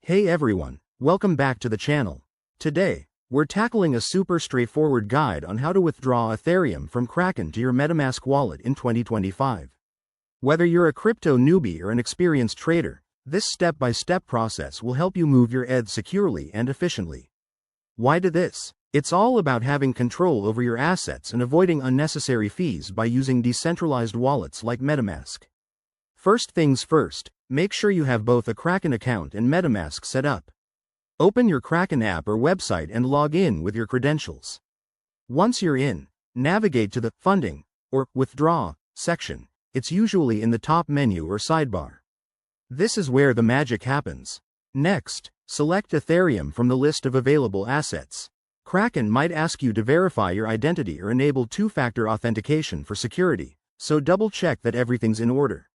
Hey everyone, welcome back to the channel. Today, we're tackling a super straightforward guide on how to withdraw Ethereum from Kraken to your MetaMask wallet in 2025. Whether you're a crypto newbie or an experienced trader, this step-by-step process will help you move your ETH securely and efficiently. Why do this? It's all about having control over your assets and avoiding unnecessary fees by using decentralized wallets like MetaMask. First things first, make sure you have both a Kraken account and MetaMask set up. Open your Kraken app or website and log in with your credentials. Once you're in, navigate to the Funding or Withdraw section. It's usually in the top menu or sidebar. This is where the magic happens. Next, select Ethereum from the list of available assets. Kraken might ask you to verify your identity or enable two-factor authentication for security, so double-check that everything's in order.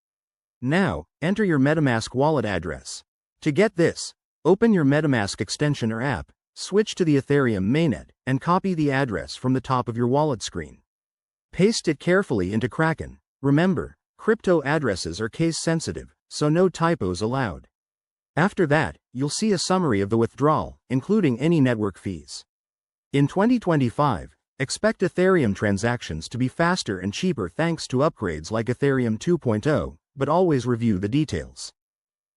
Now, enter your MetaMask wallet address. To get this, open your MetaMask extension or app, switch to the Ethereum mainnet, and copy the address from the top of your wallet screen. Paste it carefully into Kraken. Remember, crypto addresses are case-sensitive, so no typos allowed. After that, you'll see a summary of the withdrawal, including any network fees. In 2025, expect Ethereum transactions to be faster and cheaper thanks to upgrades like Ethereum 2.0, but always review the details.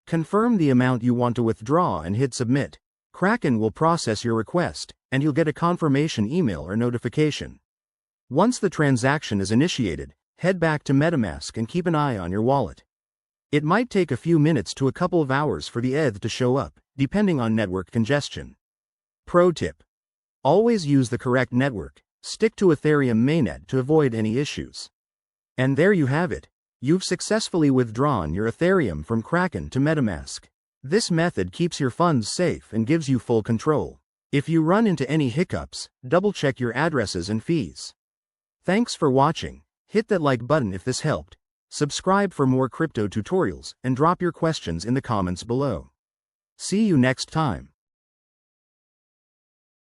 Confirm the amount you want to withdraw and hit submit. Kraken will process your request, and you'll get a confirmation email or notification. Once the transaction is initiated, head back to MetaMask and keep an eye on your wallet. It might take a few minutes to a couple of hours for the ETH to show up, depending on network congestion. Pro tip: always use the correct network. Stick to Ethereum mainnet to avoid any issues. And there you have it. You've successfully withdrawn your Ethereum from Kraken to MetaMask. This method keeps your funds safe and gives you full control. If you run into any hiccups, double-check your addresses and fees. Thanks for watching. Hit that like button if this helped. Subscribe for more crypto tutorials and drop your questions in the comments below. See you next time.